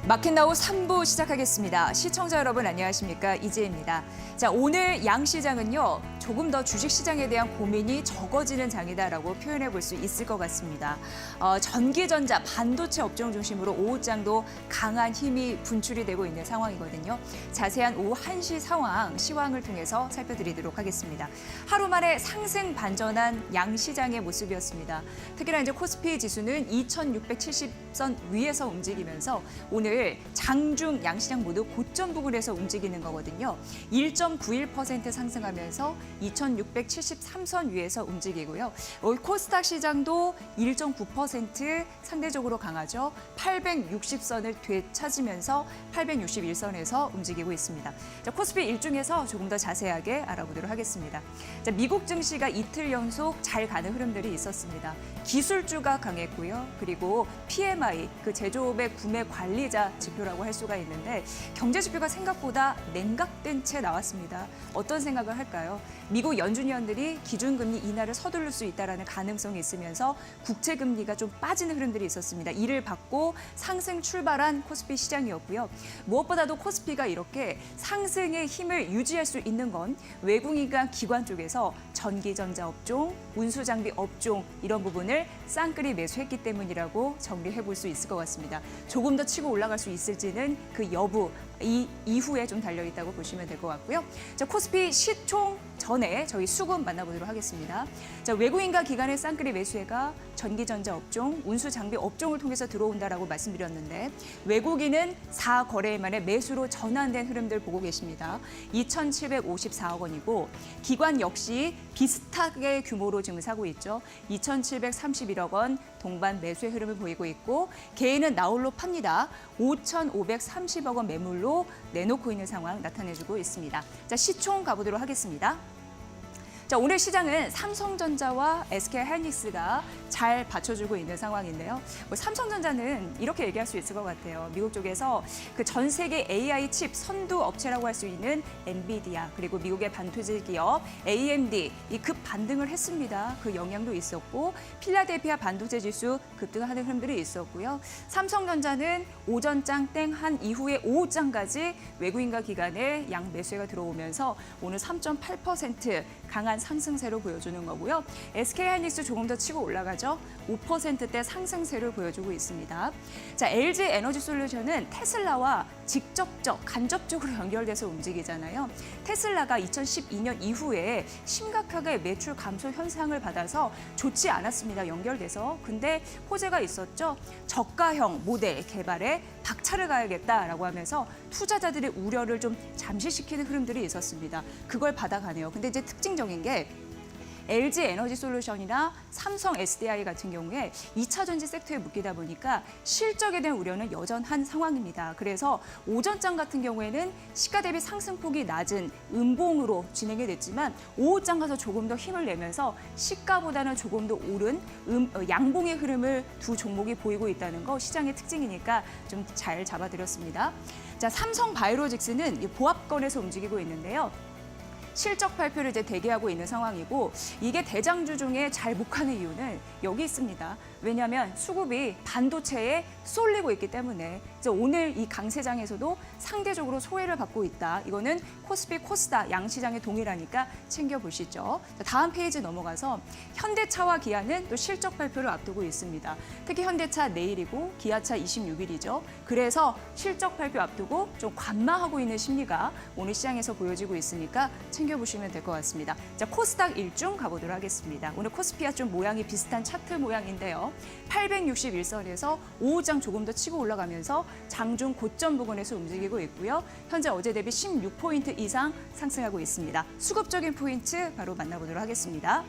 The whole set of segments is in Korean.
마켓나우 3부 시작하겠습니다. 시청자 여러분 안녕하십니까? 이지혜입니다. 자, 오늘 양시장은요. 조금 더 주식시장에 대한 고민이 적어지는 장이다라고 표현해 볼 수 있을 것 같습니다. 전기전자, 반도체 업종 중심으로 오후장도 강한 힘이 분출이 되고 있는 상황이거든요. 자세한 오후 1시 상황, 시황을 통해서 살펴드리도록 하겠습니다. 하루 만에 상승 반전한 양시장의 모습이었습니다. 특히나 이제 코스피 지수는 2670선 위에서 움직이면서 오늘 장중 양시장 모두 고점 부근에서 움직이는 거거든요. 1.91% 상승하면서 2673선 위에서 움직이고요. 코스닥 시장도 1.9% 상대적으로 강하죠. 860선을 되찾으면서 861선에서 움직이고 있습니다. 자, 코스피 일중에서 조금 더 자세하게 알아보도록 하겠습니다. 자, 미국 증시가 이틀 연속 잘 가는 흐름들이 있었습니다. 기술주가 강했고요. 그리고 PMI, 그 제조업의 구매 관리자 지표라고 할 수가 있는데 경제 지표가 생각보다 냉각된 채 나왔습니다. 어떤 생각을 할까요? 미국 연준위원들이 기준금리 인하를 서두를 수 있다는 가능성이 있으면서 국채금리가 좀 빠지는 흐름들이 있었습니다. 이를 받고 상승 출발한 코스피 시장이었고요. 무엇보다도 코스피가 이렇게 상승의 힘을 유지할 수 있는 건 외국인과 기관 쪽에서 전기전자 업종, 운수장비 업종 이런 부분을 쌍끌이 매수했기 때문이라고 정리해 볼 수 있을 것 같습니다. 조금 더 치고 올라갈 수 있을지는 그 여부, 이 이후에 좀 달려있다고 보시면 될 것 같고요. 자, 코스피 시총 전에 저희 수급 만나보도록 하겠습니다. 자, 외국인과 기관의 쌍끌이 매수회가 전기전자 업종, 운수장비 업종을 통해서 들어온다라고 말씀드렸는데 외국인은 4거래일 만에 매수로 전환된 흐름들 보고 계십니다. 2,754억 원이고 기관 역시 비슷하게 규모로 지금 사고 있죠. 2,731억 원 동반 매수의 흐름을 보이고 있고 개인은 나홀로 팝니다. 5,530억 원 매물로 내놓고 있는 상황 나타내주고 있습니다. 자, 시총 가보도록 하겠습니다. 자, 오늘 시장은 삼성전자와 SK하이닉스가 잘 받쳐주고 있는 상황인데요. 삼성전자는 이렇게 얘기할 수 있을 것 같아요. 미국 쪽에서 그 전 세계 AI 칩 선두 업체라고 할 수 있는 엔비디아 그리고 미국의 반도체 기업 AMD 이 급 반등을 했습니다. 그 영향도 있었고 필라델피아 반도체 지수 급등하는 흐름들이 있었고요. 삼성전자는 오전장 땡한 이후에 오후장까지 외국인과 기관의 양 매수가 들어오면서 오늘 3.8% 강한 상승세로 보여주는 거고요. SK하이닉스 조금 더 치고 올라가죠. 5%대 상승세를 보여주고 있습니다. 자, LG에너지솔루션은 테슬라와 직접적, 간접적으로 연결돼서 움직이잖아요. 테슬라가 2012년 이후에 심각하게 매출 감소 현상을 받아서 좋지 않았습니다. 연결돼서. 근데 호재가 있었죠. 저가형 모델 개발에 박차를 가야겠다라고 하면서 투자자들의 우려를 좀 잠시시키는 흐름들이 있었습니다. 그걸 받아가네요. 근데 이제 특징적인 게 LG에너지솔루션이나 삼성 SDI 같은 경우에 2차 전지 섹터에 묶이다 보니까 실적에 대한 우려는 여전한 상황입니다. 그래서 오전장 같은 경우에는 시가 대비 상승폭이 낮은 음봉으로 진행이 됐지만 오후장 가서 조금 더 힘을 내면서 시가보다는 조금 더 오른 양봉의 흐름을 두 종목이 보이고 있다는 거 시장의 특징이니까 좀 잘 잡아드렸습니다. 자, 삼성 바이오로직스는 보합권에서 움직이고 있는데요. 실적 발표를 이제 대기하고 있는 상황이고 이게 대장주 중에 잘 못 가는 이유는 여기 있습니다. 왜냐하면 수급이 반도체에 쏠리고 있기 때문에 이제 오늘 이 강세장에서도 상대적으로 소외를 받고 있다. 이거는 코스피, 코스닥 양시장의 동일하니까 챙겨보시죠. 자, 다음 페이지 넘어가서 현대차와 기아는 또 실적 발표를 앞두고 있습니다. 특히 현대차 내일이고 기아차 26일이죠. 그래서 실적 발표 앞두고 좀 관망하고 있는 심리가 오늘 시장에서 보여지고 있으니까 챙겨보시면 될 것 같습니다. 자, 코스닥 일중 가보도록 하겠습니다. 오늘 코스피와 좀 모양이 비슷한 차트 모양인데요. 861선에서 오후장 조금 더 치고 올라가면서 장중 고점 부근에서 움직이고 있고요. 현재 어제 대비 16포인트 이상 상승하고 있습니다. 수급적인 포인트 바로 만나보도록 하겠습니다.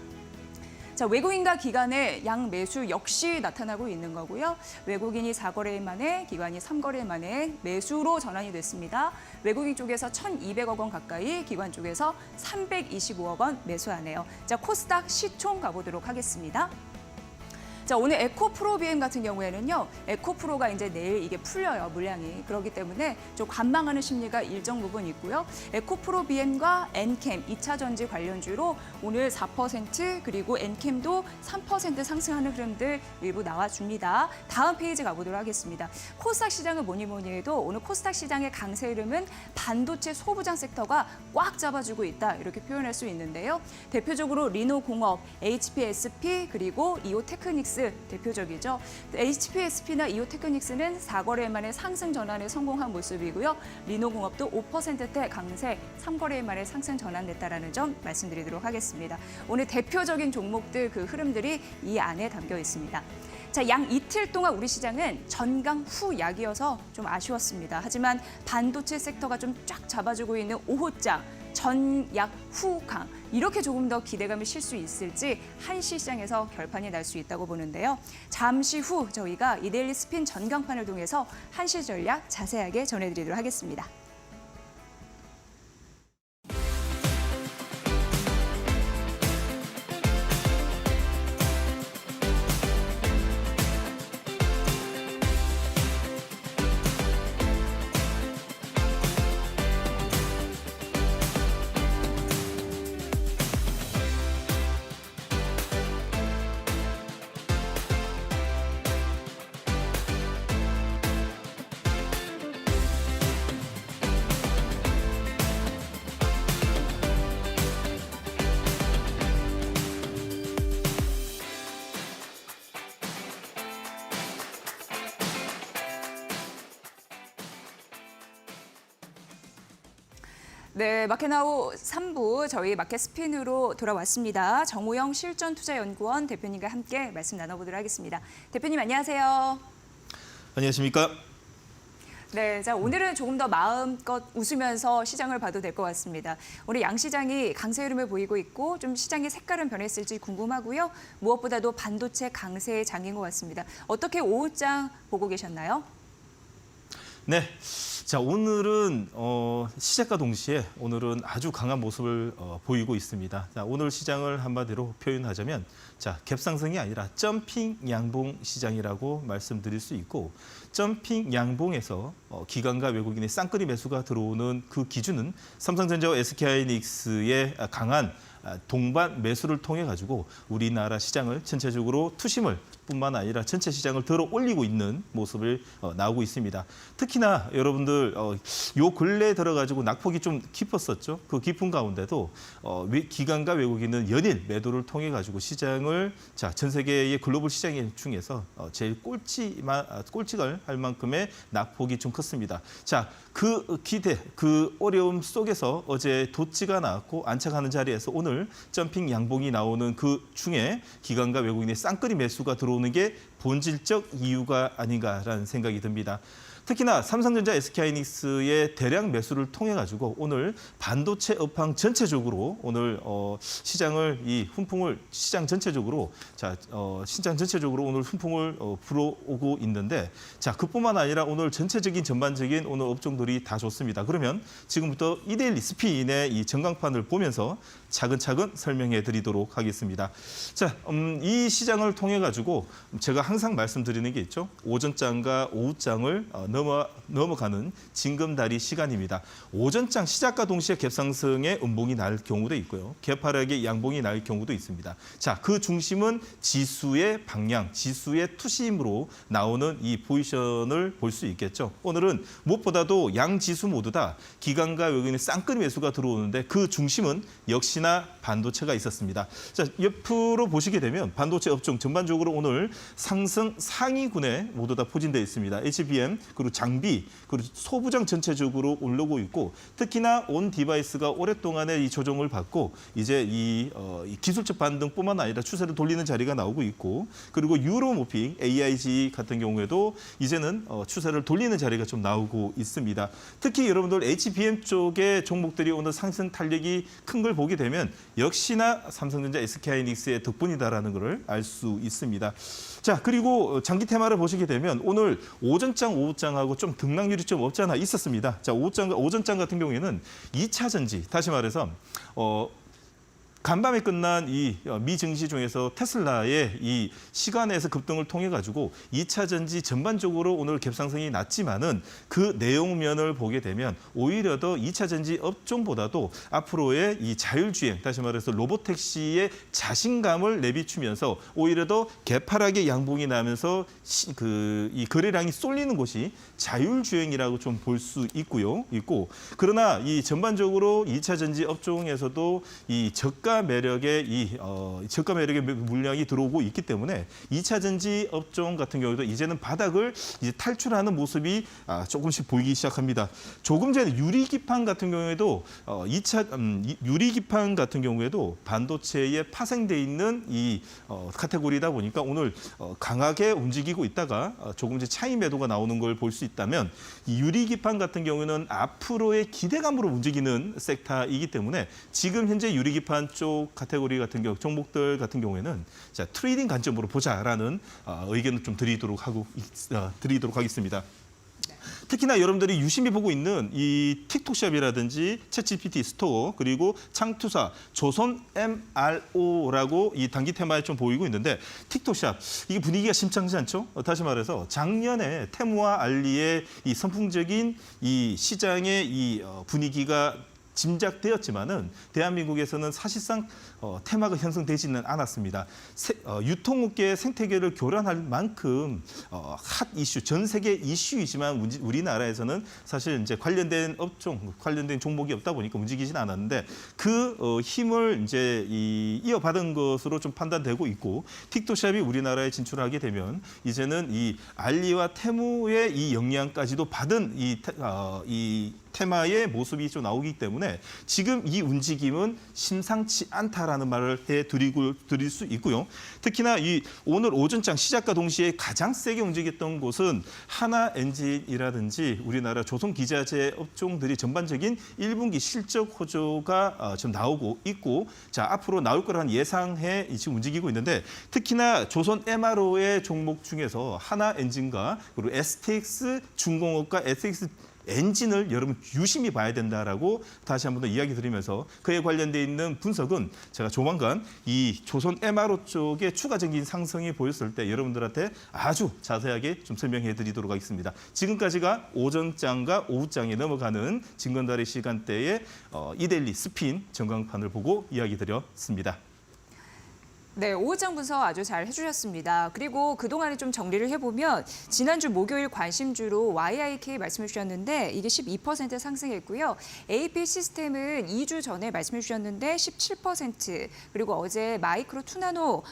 자, 외국인과 기관의 양 매수 역시 나타나고 있는 거고요. 외국인이 4거래일 만에, 기관이 3거래일 만에 매수로 전환이 됐습니다. 외국인 쪽에서 1,200억 원 가까이, 기관 쪽에서 325억 원 매수하네요. 자, 코스닥 시총 가보도록 하겠습니다. 자, 오늘 에코프로 BM 같은 경우에는요. 에코프로가 이제 내일 이게 풀려요, 물량이. 그렇기 때문에 좀 관망하는 심리가 일정 부분 있고요. 에코프로 BM과 엔캠 2차 전지 관련주로 오늘 4% 그리고 엔캠도 3% 상승하는 흐름들 일부 나와줍니다. 다음 페이지 가보도록 하겠습니다. 코스닥 시장은 뭐니 해도 오늘 코스닥 시장의 강세 흐름은 반도체 소부장 섹터가 꽉 잡아주고 있다. 이렇게 표현할 수 있는데요. 대표적으로 리노공업, HPSP 그리고 이오테크닉스 대표적이죠. HPSP나 이오테크닉스는 4거래 만에 상승 전환에 성공한 모습이고요. 리노공업도 5%대 강세, 3거래 만에 상승 전환됐다라는 점 말씀드리도록 하겠습니다. 오늘 대표적인 종목들 그 흐름들이 이 안에 담겨 있습니다. 자, 양 이틀 동안 우리 시장은 전강 후 약이어서 좀 아쉬웠습니다. 하지만 반도체 섹터가 좀 쫙 잡아주고 있는 오후장, 전약 후강 이렇게 조금 더 기대감이 실 수 있을지 한시 시장에서 결판이 날 수 있다고 보는데요. 잠시 후 저희가 이데일리 스핀 전강판을 통해서 한시 전략 자세하게 전해드리도록 하겠습니다. 네, 마켓나우 3부 저희 마켓 스핀으로 돌아왔습니다. 정우영 실전투자연구원 대표님과 함께 말씀 나눠보도록 하겠습니다. 대표님 안녕하세요. 안녕하십니까? 네, 자 오늘은 조금 더 마음껏 웃으면서 시장을 봐도 될 것 같습니다. 오늘 양시장이 강세 흐름을 보이고 있고 좀 시장의 색깔은 변했을지 궁금하고요. 무엇보다도 반도체 강세의 장인 것 같습니다. 어떻게 오후장 보고 계셨나요? 네. 자, 오늘은 시작과 동시에 오늘은 아주 강한 모습을 보이고 있습니다. 자, 오늘 시장을 한마디로 표현하자면 자, 갭상승이 아니라 점핑 양봉 시장이라고 말씀드릴 수 있고 점핑 양봉에서 기관과 외국인의 쌍끌이 매수가 들어오는 그 기준은 삼성전자와 SK하이닉스의 강한 동반 매수를 통해 가지고 우리나라 시장을 전체적으로 투심을 뿐만 아니라 전체 시장을 들어 올리고 있는 모습을 나오고 있습니다. 특히나 여러분들 요 근래에 들어가지고 낙폭이 좀 깊었었죠. 그 깊은 가운데도 기관과 외국인은 연일 매도를 통해 가지고 시장을 전 세계의 글로벌 시장 중에서 제일 꼴찌갈 할 만큼의 낙폭이 좀 컸습니다. 자, 그 기대, 그 어려움 속에서 어제 도치가 나왔고 안착하는 자리에서 오늘 점핑 양봉이 나오는 그 중에 기관과 외국인의 쌍끌이 매수가 들어오는 게 본질적 이유가 아닌가라는 생각이 듭니다. 특히나 삼성전자, SK하이닉스의 대량 매수를 통해 가지고 오늘 반도체 업황 전체적으로 오늘 시장을 시장 전체적으로 오늘 훈풍을 불어오고 있는데 자, 그뿐만 아니라 오늘 전체적인 전반적인 오늘 업종들이 다 좋습니다. 그러면 지금부터 이데일리 스핀의 이 전강판을 보면서 차근차근 설명해 드리도록 하겠습니다. 자, 이 시장을 통해 가지고 제가 항상 말씀드리는 게 있죠. 오전장과 오후장을 넘어가는 징검다리 시간입니다. 오전장 시작과 동시에 갭상승의 음봉이 날 경우도 있고요. 개파락의 양봉이 날 경우도 있습니다. 자, 그 중심은 지수의 방향, 지수의 투심으로 나오는 이 포지션을 볼 수 있겠죠. 오늘은 무엇보다도 양 지수 모두 다 기관과 외국인의 쌍끌이 매수가 들어오는데 그 중심은 역시나 반도체가 있었습니다. 자, 옆으로 보시게 되면 반도체 업종 전반적으로 오늘 상승 상위군에 모두 다 포진되어 있습니다. HBM 그리고 장비 그리고 소부장 전체적으로 올라오고 있고 특히나 온 디바이스가 오랫동안의 이 조정을 받고 이제 이 기술적 반등뿐만 아니라 추세를 돌리는 자리가 나오고 있고 그리고 유로모핑 AIG 같은 경우에도 이제는 추세를 돌리는 자리가 좀 나오고 있습니다. 특히 여러분들 HBM 쪽의 종목들이 오늘 상승 탄력이 큰 걸 보게 되면 역시나 삼성전자, SK하이닉스의 덕분이다라는 것을 알 수 있습니다. 자, 그리고 장기 테마를 보시게 되면 오늘 오전장, 오후장하고 좀 등락률이 좀 없지 않아 있었습니다. 자, 오전장 같은 경우에는 2차 전지, 다시 말해서 간밤에 끝난 이 미증시 중에서 테슬라의 이 시간에서 급등을 통해 가지고 2차 전지 전반적으로 오늘 갭상승이 났지만은 그 내용면을 보게 되면 오히려 더 2차 전지 업종보다도 앞으로의 이 자율주행, 다시 말해서 로보택시의 자신감을 내비추면서 오히려 더 개파락의 양봉이 나면서 이 거래량이 쏠리는 곳이 자율주행이라고 좀 볼 수 있고 그러나 이 전반적으로 2차 전지 업종에서도 이 저가 매력의 물량이 들어오고 있기 때문에 2차 전지 업종 같은 경우도 이제는 바닥을 이제 탈출하는 모습이 조금씩 보이기 시작합니다. 조금 전에 유리기판 같은 경우에도 유리기판 같은 경우에도 반도체에 파생돼 있는 이 카테고리다 보니까 오늘 강하게 움직이고 있다가 조금 전 차익 매도가 나오는 걸 볼 수 있다면 이 유리기판 같은 경우는 앞으로의 기대감으로 움직이는 섹터이기 때문에 지금 현재 유리기판 쪽 카테고리 같은 경우 종목들 같은 경우에는 자, 트레이딩 관점으로 보자라는 의견을 좀 드리도록 하겠습니다. 특히나 여러분들이 유심히 보고 있는 이 틱톡샵이라든지 챗GPT 스토어 그리고 창투사 조선 MRO라고 이 단기 테마에 좀 보이고 있는데 틱톡샵 이게 분위기가 심상치 않죠? 다시 말해서 작년에 테무와 알리의 이 선풍적인 이 시장의 이 분위기가 짐작되었지만은 대한민국에서는 사실상 테마가 형성되지는 않았습니다. 유통업계의 생태계를 교란할 만큼 핫 이슈, 전 세계 이슈이지만 우리나라에서는 사실 이제 관련된 업종, 관련된 종목이 없다 보니까 움직이지는 않았는데 그 힘을 이제 이어받은 것으로 좀 판단되고 있고 틱톡샵이 우리나라에 진출하게 되면 이제는 이 알리와 테무의 이 영향까지도 받은 이 테마의 모습이 좀 나오기 때문에 지금 이 움직임은 심상치 않다라는 말을 드릴 수 있고요. 특히나 이 오늘 오전장 시작과 동시에 가장 세게 움직였던 곳은 하나엔진이라든지 우리나라 조선기자재 업종들이 전반적인 1분기 실적 호조가 좀 나오고 있고 자 앞으로 나올 거라는 예상해 지금 움직이고 있는데 특히나 조선 MRO의 종목 중에서 하나엔진과 그리고 STX 중공업과 STX 엔진을 여러분 유심히 봐야 된다라고 다시 한 번 더 이야기 드리면서 그에 관련돼 있는 분석은 제가 조만간 이 조선 MRO 쪽에 추가적인 상승이 보였을 때 여러분들한테 아주 자세하게 좀 설명해 드리도록 하겠습니다. 지금까지가 오전장과 오후장에 넘어가는 진건달의 시간대에 이데일리 스핀 전광판을 보고 이야기 드렸습니다. 네, 오후장 분석 아주 잘 해주셨습니다. 그리고 그동안에 좀 정리를 해보면 지난주 목요일 관심주로 YIK 말씀해 주셨는데 이게 12% 상승했고요. AP 시스템은 2주 전에 말씀해 주셨는데 17% 그리고 어제 마이크로 투나노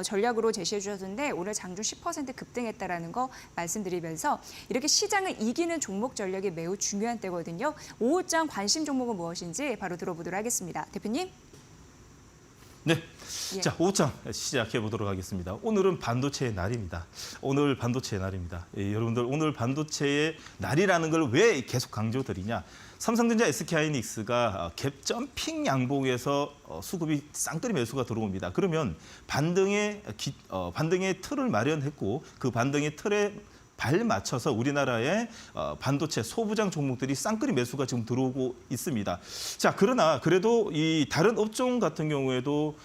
전략으로 제시해 주셨는데 오늘 장중 10% 급등했다라는 거 말씀드리면서 이렇게 시장을 이기는 종목 전략이 매우 중요한 때거든요. 오후장 관심 종목은 무엇인지 바로 들어보도록 하겠습니다. 대표님. 네. 예. 자, 5장 시작해 보도록 하겠습니다. 오늘은 반도체의 날입니다. 오늘 반도체의 날입니다. 여러분들 오늘 반도체의 날이라는 걸 왜 계속 강조드리냐? 삼성전자 SK하이닉스가 갭 점핑 양봉에서 수급이 쌍끌이 매수가 들어옵니다. 그러면 반등의 틀을 마련했고 그 반등의 틀에 발 맞춰서 우리나라의 반도체 소부장 종목들이 쌍끌이 매수가 지금 들어오고 있습니다. 자, 그러나 그래도 이 다른 업종 같은 경우에도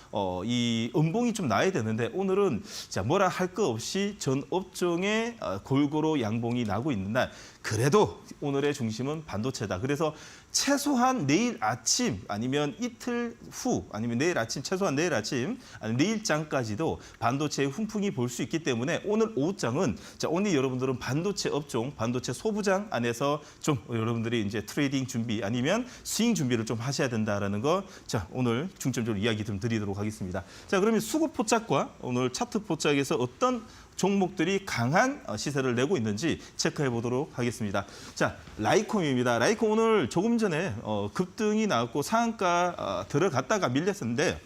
이 음봉이 좀 나야 되는데 오늘은 자, 뭐라 할 거 없이 전 업종에 골고루 양봉이 나고 있는 날. 그래도 오늘의 중심은 반도체다. 그래서 최소한 내일 아침 아니면 이틀 후 아니면 내일 아침 최소한 내일 아침 아니면 내일장까지도 반도체의 훈풍이 볼 수 있기 때문에 오늘 오후장은 자 오늘 여러분들은 반도체 업종, 반도체 소부장 안에서 좀 여러분들이 이제 트레이딩 준비 아니면 스윙 준비를 좀 하셔야 된다라는 거 자 오늘 중점적으로 이야기 좀 드리도록 하겠습니다. 자 그러면 수급 포착과 오늘 차트 포착에서 어떤 종목들이 강한 시세를 내고 있는지 체크해 보도록 하겠습니다. 자, 라이콤입니다. 라이콤 오늘 조금 전에 급등이 나왔고 상한가 들어갔다가 밀렸었는데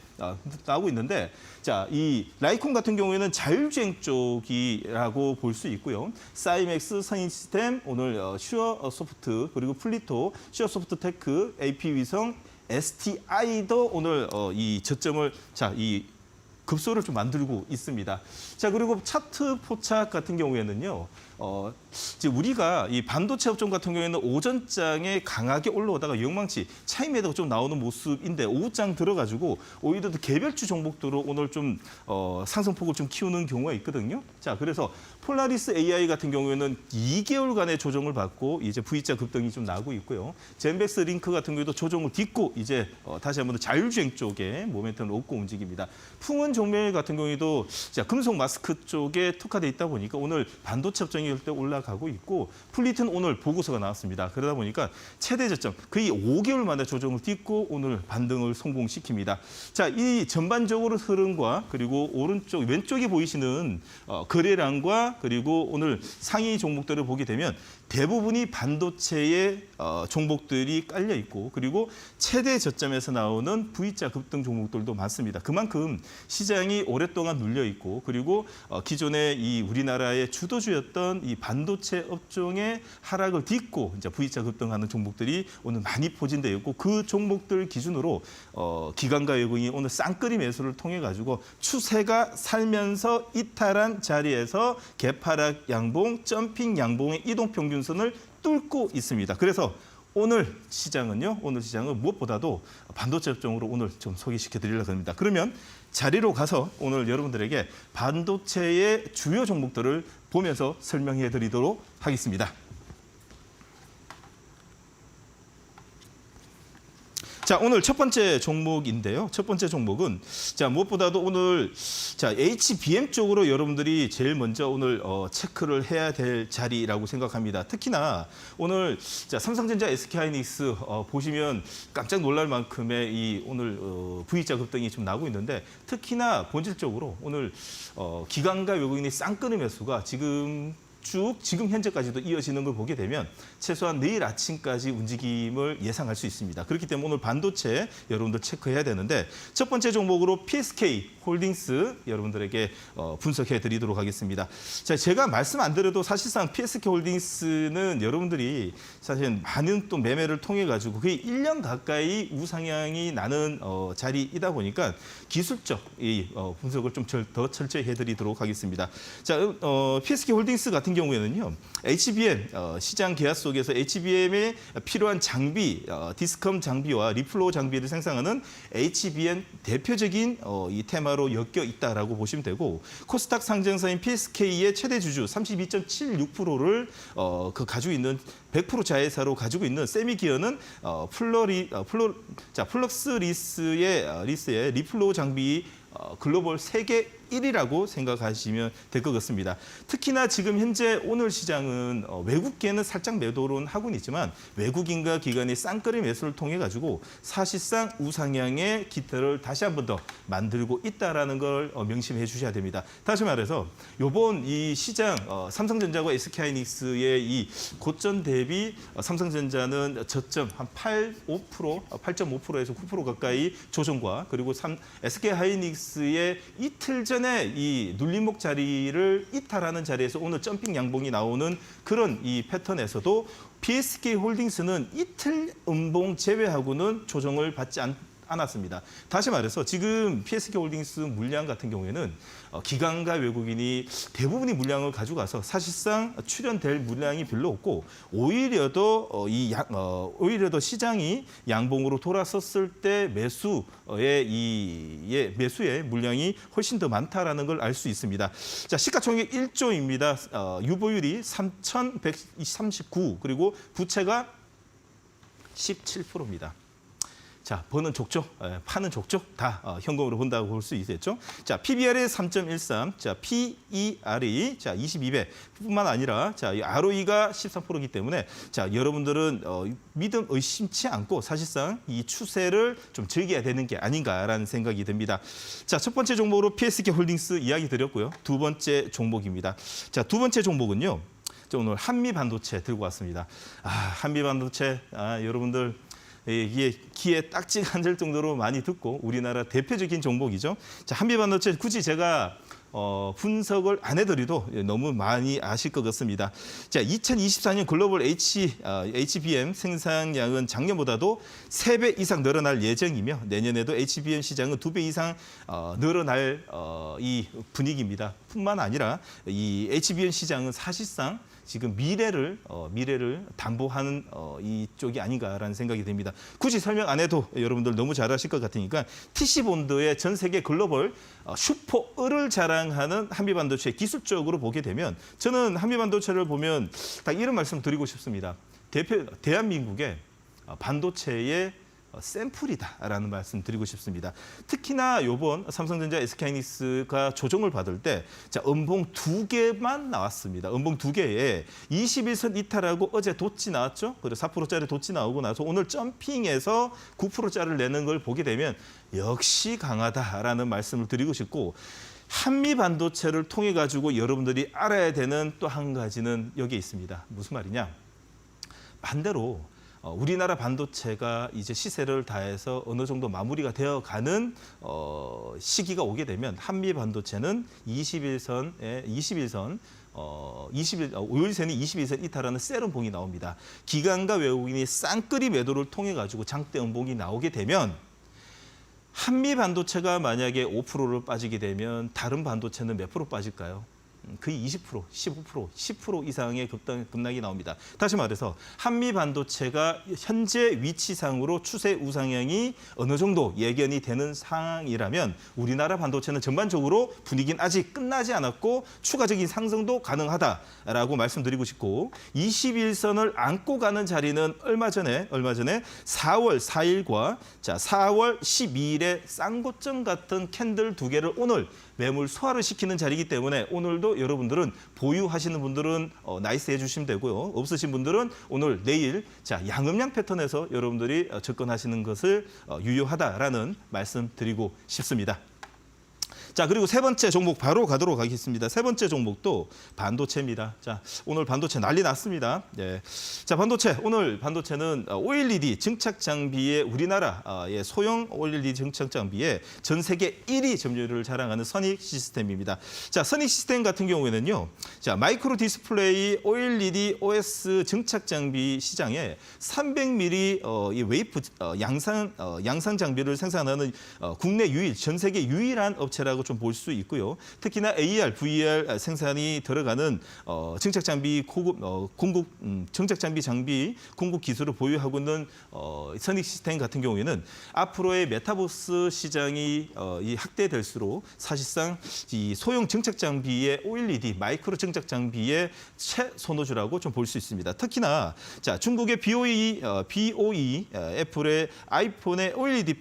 나오고 있는데 자, 이 라이콤 같은 경우에는 자율주행 쪽이라고 볼 수 있고요. 사이맥스, 선인시스템, 오늘 슈어소프트 그리고 플리토, 슈어소프트테크, AP위성, STI도 오늘 이 저점을 이 급소를 좀 만들고 있습니다. 자 그리고 차트 포착 같은 경우에는요. 이제 우리가 이 반도체 업종 같은 경우에는 오전장에 강하게 올라오다가 영망치 차익 매도가 좀 나오는 모습인데 오후장 들어가지고 오히려 더 개별주 종목들로 오늘 좀 상승폭을 좀 키우는 경우가 있거든요. 자, 그래서 폴라리스 AI 같은 경우에는 2개월간의 조정을 받고 이제 V자 급등이 좀 나고 있고요. 젠백스 링크 같은 경우에도 조정을 딛고 이제 다시 한번 자율주행 쪽에 모멘텀을 얻고 움직입니다. 풍은 종묘 같은 경우에도 자, 금속 마스크 쪽에 특화돼 있다 보니까 오늘 반도체 업종이 일대 올라가고 있고 플리트는 오늘 보고서가 나왔습니다. 그러다 보니까 최대 저점 거의 5개월 만에 조정을 딛고 오늘 반등을 성공시킵니다. 자, 이 전반적으로 흐름과 그리고 오른쪽 왼쪽에 보이시는 거래량과 그리고 오늘 상위 종목들을 보게 되면 대부분이 반도체의 종목들이 깔려 있고 그리고 최대 저점에서 나오는 V자 급등 종목들도 많습니다. 그만큼 시장이 오랫동안 눌려 있고 그리고 기존의 이 우리나라의 주도주였던 이 반도체 업종의 하락을 딛고 이제 V자 급등하는 종목들이 오늘 많이 포진되어 있고 그 종목들 기준으로 기관과 외국인이 오늘 쌍끌이 매수를 통해 가지고 추세가 살면서 이탈한 자리에서 개파락 양봉, 점핑 양봉의 이동 평균선을 뚫고 있습니다. 그래서 오늘 시장은 무엇보다도 반도체 업종으로 오늘 좀 소개시켜 드리려고 합니다. 그러면 자리로 가서 오늘 여러분들에게 반도체의 주요 종목들을 보면서 설명해 드리도록 하겠습니다. 자, 오늘 첫 번째 종목인데요. 첫 번째 종목은 자, 무엇보다도 오늘 자, HBM 쪽으로 여러분들이 제일 먼저 오늘 체크를 해야 될 자리라고 생각합니다. 특히나 오늘 자, 삼성전자, SK하이닉스 보시면 깜짝 놀랄 만큼의 이 오늘 V자 급등이 좀 나고 있는데 특히나 본질적으로 오늘 기관과 외국인의 쌍끌이 매수가 지금 현재까지도 이어지는 걸 보게 되면 최소한 내일 아침까지 움직임을 예상할 수 있습니다. 그렇기 때문에 오늘 반도체 여러분들 체크해야 되는데 첫 번째 종목으로 PSK 홀딩스 여러분들에게 분석해 드리도록 하겠습니다. 자, 제가 말씀 안 드려도 사실상 PSK 홀딩스는 여러분들이 사실 많은 또 매매를 통해 가지고 거의 1년 가까이 우상향이 나는 자리이다 보니까 기술적 이 분석을 좀 더 철저히 해드리도록 하겠습니다. 자, PSK 홀딩스 같은 경우에는요, HBM 시장 계약 속에서 HBM에 필요한 장비, 디스컴 장비와 리플로우 장비를 생산하는 HBM 대표적인 이 테마로 엮여 있다라고 보시면 되고 코스닥 상장사인 PSK의 최대 주주 32.76%를 가지고 있는 100% 자회사로 가지고 있는 세미기어는 플럭스리스의 리플로우 장비 글로벌 세계 1위라고 생각하시면 될 것 같습니다. 특히나 지금 현재 오늘 시장은 외국계는 살짝 매도는 하고는 있지만 외국인과 기관의 쌍끌이 매수를 통해 가지고 사실상 우상향의 기틀을 다시 한 번 더 만들고 있다라는 걸 명심해 주셔야 됩니다. 다시 말해서 이번 이 시장 삼성전자와 SK하이닉스의 이 고점 대비 삼성전자는 저점 한 8.5%에서 9% 가까이 조정과 그리고 SK하이닉스의 이틀 전에 이 눌림목 자리를 이탈하는 자리에서 오늘 점핑 양봉이 나오는 그런 이 패턴에서도 PSK 홀딩스는 이틀 음봉 제외하고는 조정을 받지 않았습니다. 다시 말해서 지금 PSK 홀딩스 물량 같은 경우에는 기관과 외국인이 대부분이 물량을 가져가서 사실상 출현될 물량이 별로 없고 오히려 더 시장이 양봉으로 돌아섰을 때 매수의 물량이 훨씬 더 많다라는 걸 알 수 있습니다. 자, 시가총액 1조입니다. 유보율이 3,139 그리고 부채가 17%입니다. 자, 버는 족족, 파는 족족 다 현금으로 본다고 볼 수 있겠죠. 자, PBR이 3.13, 자, PER이 자 22배뿐만 아니라 자, 이 ROE가 13%이기 때문에 자, 여러분들은 믿음 의심치 않고 사실상 이 추세를 좀 즐겨야 되는 게 아닌가라는 생각이 듭니다. 자, 첫 번째 종목으로 PSK 홀딩스 이야기 드렸고요. 두 번째 종목입니다. 자, 두 번째 종목은요. 오늘 한미 반도체 들고 왔습니다. 한미 반도체 여러분들 이게 귀에 딱지가 앉을 정도로 많이 듣고 우리나라 대표적인 종목이죠. 자, 한미반도체 굳이 제가 분석을 안 해드려도 너무 많이 아실 것 같습니다. 자, 2024년 글로벌 HBM 생산량은 작년보다도 3배 이상 늘어날 예정이며 내년에도 HBM 시장은 2배 이상 늘어날 이 분위기입니다. 뿐만 아니라 이 HBM 시장은 사실상 지금 미래를 담보하는 이쪽이 아닌가라는 생각이 듭니다. 굳이 설명 안 해도 여러분들 너무 잘 아실 것 같으니까 TC본드의 전 세계 글로벌 슈퍼을을 자랑하는 한미반도체 기술적으로 보게 되면 저는 한미반도체를 보면 딱 이런 말씀 드리고 싶습니다. 대한민국의 반도체의 샘플이다라는 말씀 드리고 싶습니다. 특히나 이번 삼성전자 SK하이닉스가 조정을 받을 때 음봉 2개만 나왔습니다. 음봉 2개에 21선 이탈하고 어제 돛지 나왔죠. 그리고 4%짜리 돛지 나오고 나서 오늘 점핑해서 9%짜리를 내는 걸 보게 되면 역시 강하다라는 말씀을 드리고 싶고 한미 반도체를 통해 가지고 여러분들이 알아야 되는 또 한 가지는 여기에 있습니다. 무슨 말이냐? 반대로 우리나라 반도체가 이제 시세를 다해서 어느 정도 마무리가 되어가는 시기가 오게 되면 한미 반도체는 5일선이 21선 이탈하는 세럼봉이 나옵니다. 기관과 외국인이 쌍끌이 매도를 통해 가지고 장대 음봉이 나오게 되면 한미 반도체가 만약에 5%를 빠지게 되면 다른 반도체는 몇 프로 빠질까요? 거의 20%, 15%, 10% 이상의 급락이 나옵니다. 다시 말해서 한미 반도체가 현재 위치상으로 추세 우상향이 어느 정도 예견이 되는 상황이라면 우리나라 반도체는 전반적으로 분위기는 아직 끝나지 않았고 추가적인 상승도 가능하다라고 말씀드리고 싶고 21선을 안고 가는 자리는 얼마 전에 4월 4일과 4월 12일에 쌍고점 같은 캔들 2개를 오늘 매물 소화를 시키는 자리이기 때문에 오늘도 여러분들은 보유하시는 분들은 나이스 해주시면 되고요. 없으신 분들은 오늘 내일 양음양 패턴에서 여러분들이 접근하시는 것을 유효하다라는 말씀 드리고 싶습니다. 자, 그리고 세 번째 종목 바로 가도록 하겠습니다. 세 번째 종목도 반도체입니다. 자, 오늘 반도체 난리 났습니다. 예. 자, 오늘 반도체는 OLED 증착 장비의 우리나라의 소형 OLED 증착 장비의 전 세계 1위 점유율을 자랑하는 선익 시스템입니다. 자, 선익 시스템 같은 경우에는요. 자, 마이크로 디스플레이 OLED OS 증착 장비 시장에 300mm 이 웨이프 양산 장비를 생산하는 국내 전 세계 유일한 업체라고 좀 볼 수 있고요. 특히나 AR, VR 생산이 들어가는 증착 장비 장비 공급 기술을 보유하고 있는 선익 시스템 같은 경우에는 앞으로의 메타버스 시장이 확대될수록 사실상 이 소형 증착 장비의 OLED 마이크로 증착 장비의 최선호주라고 좀 볼 수 있습니다. 특히나 중국의 BOE 애플의 아이폰의 OLED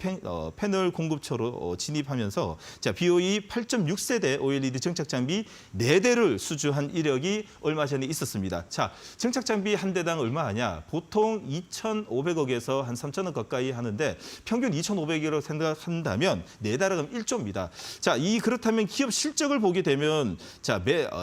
패널 공급처로 진입하면서 BOE 8.6세대 OLED 증착 장비 4대를 수주한 이력이 얼마 전에 있었습니다. 자, 증착 장비 한 대당 얼마 하냐? 보통 2,500억에서 한 3,000억 가까이 하는데 평균 2,500억이라고 생각한다면 4달러 그럼 1조입니다. 자, 그렇다면 기업 실적을 보게 되면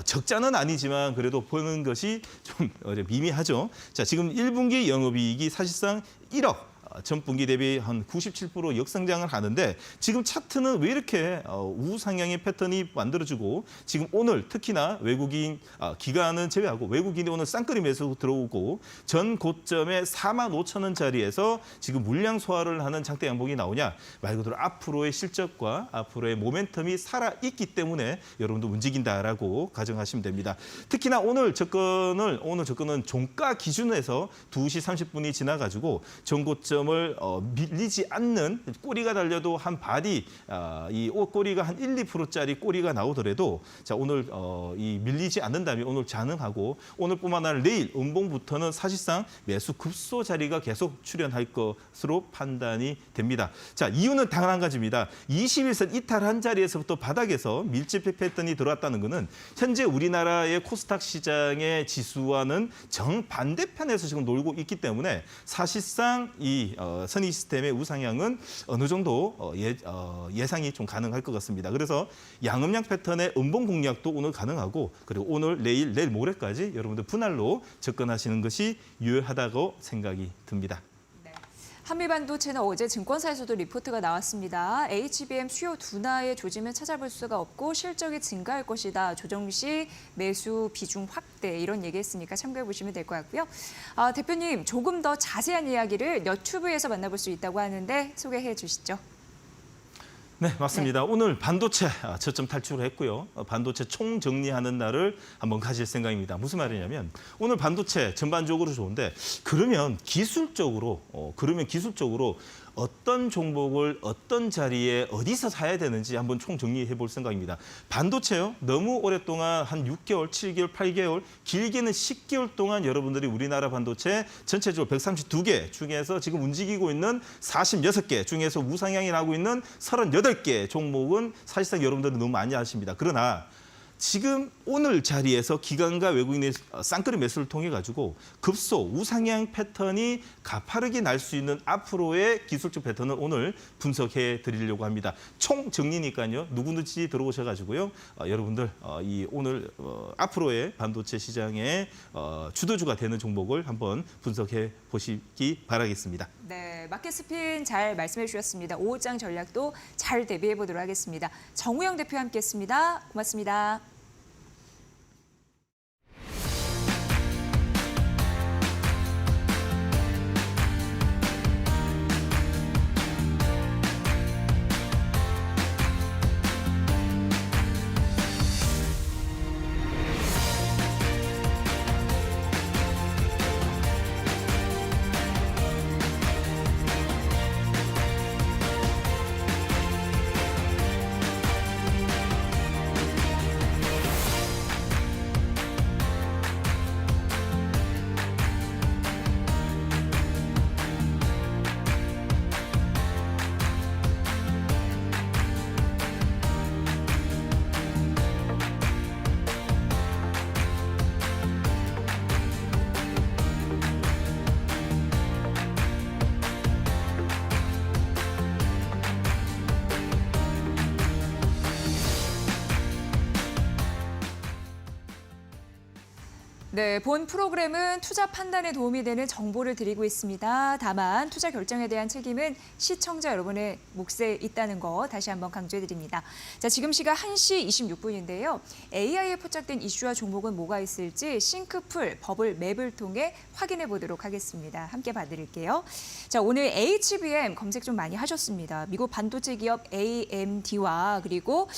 적자는 아니지만 그래도 보는 것이 좀 미미하죠. 자, 지금 1분기 영업이익이 사실상 1억. 전분기 대비 한 97% 역성장을 하는데 지금 차트는 왜 이렇게 우상향의 패턴이 만들어지고 지금 오늘 특히나 외국인 기관은 제외하고 외국인이 오늘 쌍끌이 매수 들어오고 전 고점에 45,000원짜리에서 지금 물량 소화를 하는 장대 양봉이 나오냐 말 그대로 앞으로의 실적과 앞으로의 모멘텀이 살아있기 때문에 여러분도 움직인다라고 가정하시면 됩니다. 특히나 오늘 접근은 종가 기준에서 2시 30분이 지나가지고 전 고점 을 밀리지 않는 꼬리가 달려도 한 바디 이 꼬리가 한 1~2%짜리 꼬리가 나오더라도 오늘 밀리지 않는다면 오늘 잔응하고 오늘뿐만 아니라 내일 음봉부터는 사실상 매수 급소 자리가 계속 출현할 것으로 판단이 됩니다. 자, 이유는 단 한 가지입니다. 21선 이탈한 자리에서부터 바닥에서 밀집 패턴이 들어왔다는 것은 현재 우리나라의 코스닥 시장의 지수와는 정반대편에서 지금 놀고 있기 때문에 사실상 이 선익 시스템의 우상향은 어느 정도 예상이 좀 가능할 것 같습니다. 그래서 양음양 패턴의 음봉 공략도 오늘 가능하고 그리고 오늘, 내일 모레까지 여러분들 분할로 접근하시는 것이 유효하다고 생각이 듭니다. 한미반도체는 어제 증권사에서도 리포트가 나왔습니다. HBM 수요 둔화의 조짐을 찾아볼 수가 없고 실적이 증가할 것이다. 조정 시 매수 비중 확대 이런 얘기했으니까 참고해 보시면 될 것 같고요. 대표님 조금 더 자세한 이야기를 너튜브에서 만나볼 수 있다고 하는데 소개해 주시죠. 네, 맞습니다. 오늘 반도체 저점 탈출을 했고요. 반도체 총정리하는 날을 한번 가질 생각입니다. 무슨 말이냐면 오늘 반도체 전반적으로 좋은데 그러면 기술적으로 어떤 종목을 어떤 자리에 어디서 사야 되는지 한번 총정리해 볼 생각입니다. 반도체요. 너무 오랫동안 한 6개월, 7개월, 8개월, 길게는 10개월 동안 여러분들이 우리나라 반도체 전체적으로 132개 중에서 지금 움직이고 있는 46개 중에서 우상향이 나고 있는 38개 종목은 사실상 여러분들은 너무 많이 아십니다. 그러나 지금 오늘 자리에서 기관과 외국인의 쌍끌이 매수를 통해 가지고 급소 우상향 패턴이 가파르게 날 수 있는 앞으로의 기술적 패턴을 오늘 분석해 드리려고 합니다. 총 정리니까요. 누구든지 들어오셔 가지고요. 여러분들 이 오늘 앞으로의 반도체 시장의 주도주가 되는 종목을 한번 분석해 보시기 바라겠습니다. 네, 마켓 스핀 잘 말씀해 주셨습니다. 5장 전략도 잘 대비해 보도록 하겠습니다. 정우영 대표와 함께했습니다. 고맙습니다. 네, 본 프로그램은 투자 판단에 도움이 되는 정보를 드리고 있습니다. 다만 투자 결정에 대한 책임은 시청자 여러분의 몫에 있다는 거 다시 한번 강조해드립니다. 자, 지금 시각 1시 26분인데요. AI에 포착된 이슈와 종목은 뭐가 있을지 싱크풀 버블 맵을 통해 확인해 보도록 하겠습니다. 함께 봐드릴게요. 자, 오늘 HBM 검색 좀 많이 하셨습니다. 미국 반도체 기업 AMD와 그리고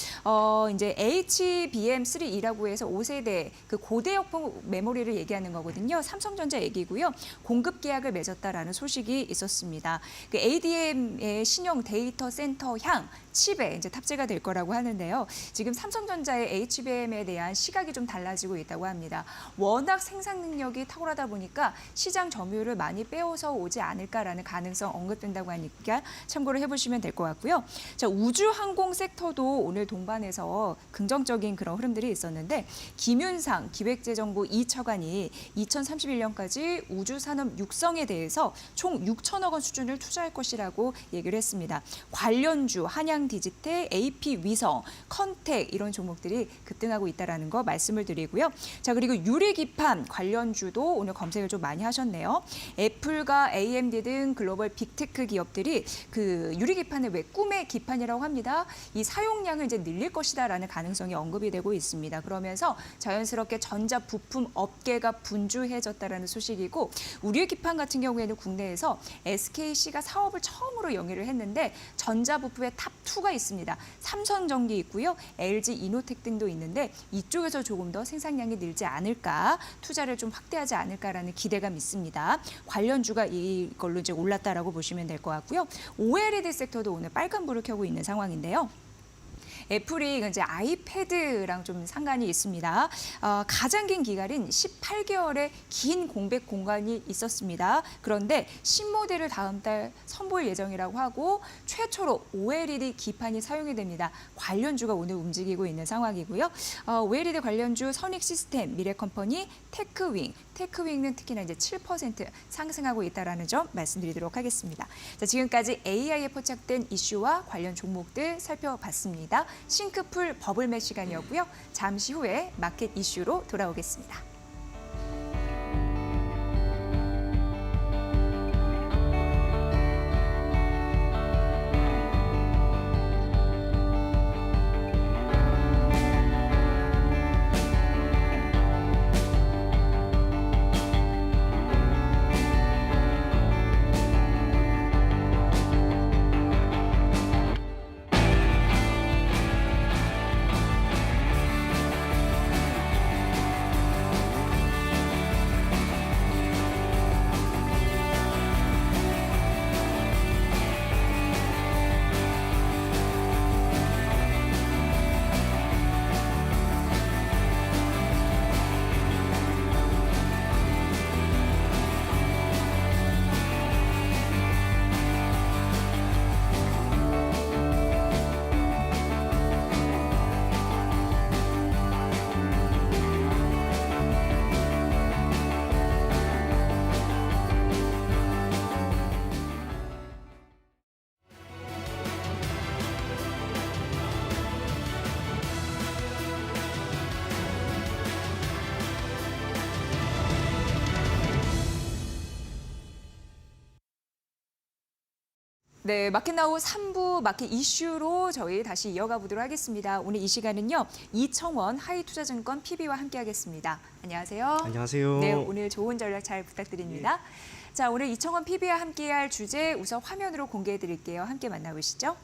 이제 HBM3E라고 해서 5세대 그 고대역폭 메모리를 얘기하는 거거든요. 삼성전자 얘기고요. 공급 계약을 맺었다라는 소식이 있었습니다. 그 ADM의 신형 데이터 센터향 칩에 이제 탑재가 될 거라고 하는데요. 지금 삼성전자의 HBM에 대한 시각이 좀 달라지고 있다고 합니다. 워낙 생산 능력이 탁월하다 보니까 시장 점유율을 많이 빼앗아 오지 않을까라는 가능성 언급된다고 하니까 참고를 해보시면 될 것 같고요. 자, 우주항공 섹터도 오늘 동반해서 긍정적인 그런 흐름들이 있었는데 김윤상 기획재정부 2차관이 2031년까지 우주산업 육성에 대해서 총 6천억 원 수준을 투자할 것이라고 얘기를 했습니다. 관련주 한양디지텔, AP위성, 컨텍 이런 종목들이 급등하고 있다는 거 말씀을 드리고요. 자, 그리고 유리기판 관련주도 오늘 검색을 좀 많이 하셨네요. 애플과 AMD 등 글로벌 빅테크 기업들이 그 유리기판을 왜 꿈의 기판이라고 합니다. 이 사용량을 이제 늘릴 것이다라는 가능성이 언급이 되고 있습니다. 그러면서 자연스럽게 전자 부품 업계가 분주해졌다라는 소식이고 유리기판 같은 경우에는 국내에서 SKC가 사업을 처음으로 영위를 했는데 전자 부품의 탑2가 있습니다. 삼성전기 있고요. LG 이노텍 등도 있는데 이쪽에서 조금 더 생산량이 늘지 않을까, 투자를 좀 확대하지 않을까라는 기대감 있습니다. 관련주가 이걸로 이제 올랐다라고 보시면 될 것 같고요. OLED 섹터도 오늘 빨간불을 켜고 있는 상황인데요. 애플이 이제 아이패드랑 좀 상관이 있습니다. 가장 긴 기간인 18개월의 긴 공백 공간이 있었습니다. 그런데 신모델을 다음 달 선보일 예정이라고 하고 최초로 OLED 기판이 사용이 됩니다. 관련주가 오늘 움직이고 있는 상황이고요. OLED 관련주 선익시스템, 미래컴퍼니, 테크윙은 특히나 이제 7% 상승하고 있다는 점 말씀드리도록 하겠습니다. 자, 지금까지 AI에 포착된 이슈와 관련 종목들 살펴봤습니다. 싱크풀 버블맵 시간이었고요. 잠시 후에 마켓 이슈로 돌아오겠습니다. 네, 마켓나우 3부 마켓 이슈로 저희 다시 이어가 보도록 하겠습니다. 오늘 이 시간은요, 이청원 하이투자증권 PB와 함께하겠습니다. 안녕하세요. 안녕하세요. 네, 오늘 좋은 전략 잘 부탁드립니다. 자, 오늘 이청원 PB와 함께할 주제 우선 화면으로 공개해드릴게요. 함께 만나보시죠.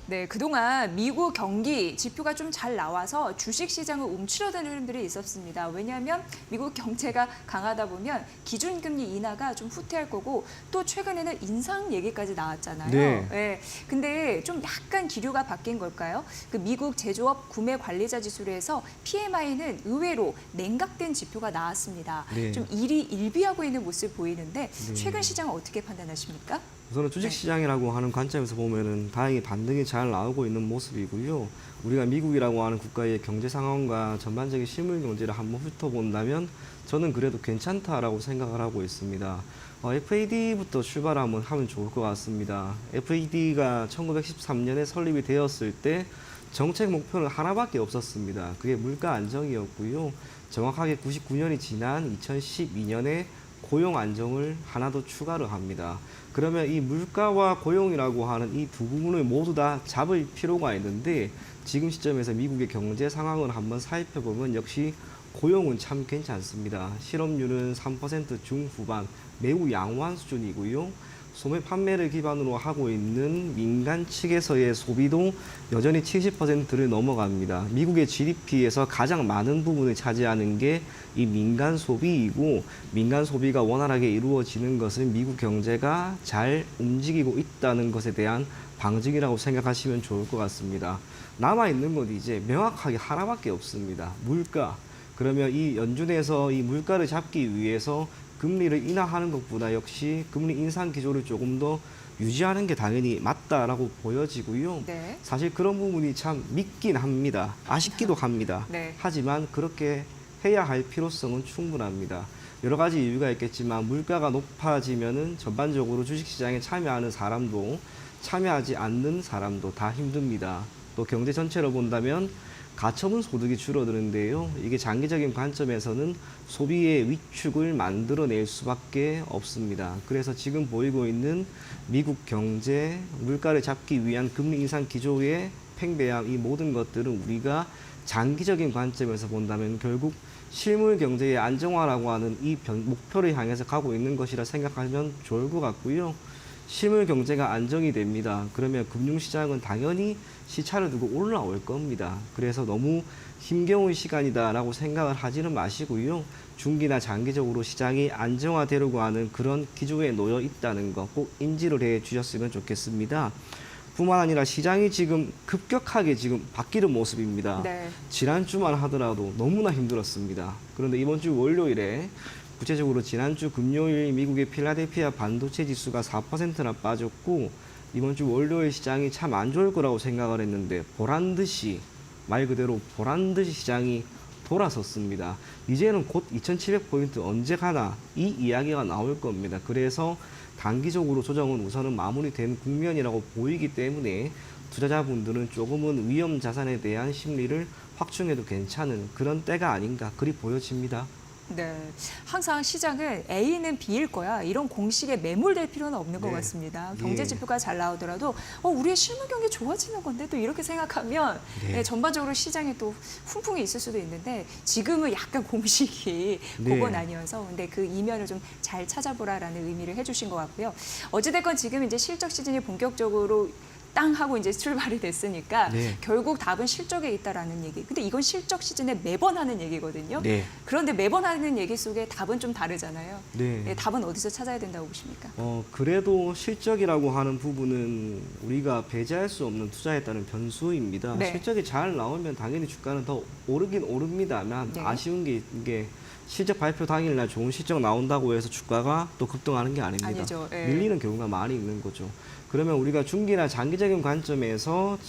네, 그동안 미국 경기 지표가 좀 잘 나와서 주식시장을 움츠러드는 흐름들이 있었습니다. 왜냐하면 미국 경제가 강하다 보면 기준금리 인하가 좀 후퇴할 거고 또 최근에는 인상 얘기까지 나왔잖아요. 네. 네, 근데 좀 약간 기류가 바뀐 걸까요? 그 미국 제조업 구매 관리자 지수로 해서 PMI는 의외로 냉각된 지표가 나왔습니다. 네. 좀 일이 일비하고 있는 모습 보이는데 네. 최근 시장은 어떻게 판단하십니까? 우선은 주식시장이라고 하는 관점에서 보면은 다행히 반등이 잘 나오고 있는 모습이고요. 우리가 미국이라고 하는 국가의 경제 상황과 전반적인 실물 경제를 한번 훑어본다면 저는 그래도 괜찮다라고 생각을 하고 있습니다. FAD부터 출발을 한번 하면 좋을 것 같습니다. FAD가 1913년에 설립이 되었을 때 정책 목표는 하나밖에 없었습니다. 그게 물가 안정이었고요. 정확하게 99년이 지난 2012년에 고용 안정을 하나 더 추가를 합니다. 그러면 이 물가와 고용이라고 하는 이 두 부분을 모두 다 잡을 필요가 있는데 지금 시점에서 미국의 경제 상황을 한번 살펴보면 역시 고용은 참 괜찮습니다. 실업률은 3% 중후반, 매우 양호한 수준이고요. 소매 판매를 기반으로 하고 있는 민간 측에서의 소비도 여전히 70%를 넘어갑니다. 미국의 GDP에서 가장 많은 부분을 차지하는 게 이 민간 소비이고 민간 소비가 원활하게 이루어지는 것은 미국 경제가 잘 움직이고 있다는 것에 대한 방증이라고 생각하시면 좋을 것 같습니다. 남아있는 건 이제 명확하게 하나밖에 없습니다. 물가. 그러면 이 연준에서 이 물가를 잡기 위해서 금리를 인하하는 것보다 역시 금리 인상 기조를 조금 더 유지하는 게 당연히 맞다라고 보여지고요. 네. 사실 그런 부분이 참 믿긴 합니다. 아쉽기도 합니다. 네. 하지만 그렇게 해야 할 필요성은 충분합니다. 여러 가지 이유가 있겠지만 물가가 높아지면은 전반적으로 주식시장에 참여하는 사람도 참여하지 않는 사람도 다 힘듭니다. 또 경제 전체로 본다면 가처분 소득이 줄어드는데요. 이게 장기적인 관점에서는 소비의 위축을 만들어낼 수밖에 없습니다. 그래서 지금 보이고 있는 미국 경제, 물가를 잡기 위한 금리 인상 기조의 팽배함, 이 모든 것들은 우리가 장기적인 관점에서 본다면 결국 실물 경제의 안정화라고 하는 이 목표를 향해서 가고 있는 것이라 생각하면 좋을 것 같고요. 실물 경제가 안정이 됩니다. 그러면 금융시장은 당연히 시차를 두고 올라올 겁니다. 그래서 너무 힘겨운 시간이다라고 생각을 하지는 마시고요. 중기나 장기적으로 시장이 안정화되려고 하는 그런 기조에 놓여 있다는 거 꼭 인지를 해 주셨으면 좋겠습니다. 뿐만 아니라 시장이 지금 급격하게 지금 바뀌는 모습입니다. 네. 지난주만 하더라도 너무나 힘들었습니다. 그런데 이번 주 월요일에 구체적으로 지난주 금요일 미국의 필라델피아 반도체 지수가 4%나 빠졌고 이번 주 월요일 시장이 참 안 좋을 거라고 생각을 했는데 보란듯이 말 그대로 보란듯이 시장이 돌아섰습니다. 이제는 곧 2700포인트 언제 가나 이 이야기가 나올 겁니다. 그래서 단기적으로 조정은 우선은 마무리된 국면이라고 보이기 때문에 투자자분들은 조금은 위험 자산에 대한 심리를 확충해도 괜찮은 그런 때가 아닌가 그리 보여집니다. 네, 항상 시장은 A는 B일 거야 이런 공식에 매몰될 필요는 없는 것 네. 같습니다. 예. 경제 지표가 잘 나오더라도 우리의 실물 경기 좋아지는 건데 또 이렇게 생각하면 네. 네, 전반적으로 시장에 또 훈풍이 있을 수도 있는데 지금은 약간 공식이 네. 그건 아니어서 근데 그 이면을 좀 잘 찾아보라라는 의미를 해주신 것 같고요. 어찌됐건 지금 이제 실적 시즌이 본격적으로 땅 하고 이제 출발이 됐으니까 네. 결국 답은 실적에 있다라는 얘기. 근데 이건 실적 시즌에 매번 하는 얘기거든요. 네. 그런데 매번 하는 얘기 속에 답은 좀 다르잖아요. 네. 네, 답은 어디서 찾아야 된다고 보십니까? 그래도 실적이라고 하는 부분은 우리가 배제할 수 없는 투자에 따른 변수입니다. 네. 실적이 잘 나오면 당연히 주가는 더 오르긴 오릅니다만 네. 아쉬운 게 이게 실적 발표 당일날 좋은 실적 나온다고 해서 주가가 또 급등하는 게 아닙니다. 아니죠. 예. 밀리는 경우가 많이 있는 거죠. 그러면 우리가 중기나 장기적인 관점에서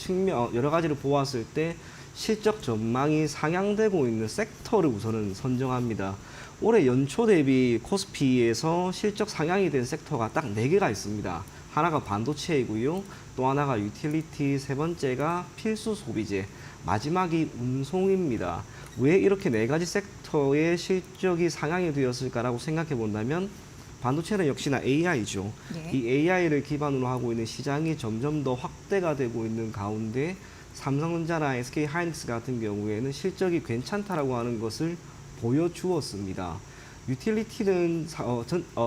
여러 가지를 보았을 때 실적 전망이 상향되고 있는 섹터를 우선은 선정합니다. 올해 연초 대비 코스피에서 실적 상향이 된 섹터가 딱 4개가 있습니다. 하나가 반도체이고요. 또 하나가 유틸리티, 세 번째가 필수 소비재, 마지막이 운송입니다. 왜 이렇게 4가지 섹터의 실적이 상향이 되었을까라고 생각해 본다면 반도체는 역시나 AI죠. 네. 이 AI를 기반으로 하고 있는 시장이 점점 더 확대가 되고 있는 가운데 삼성전자나 SK하이닉스 같은 경우에는 실적이 괜찮다라고 하는 것을 보여주었습니다. 유틸리티는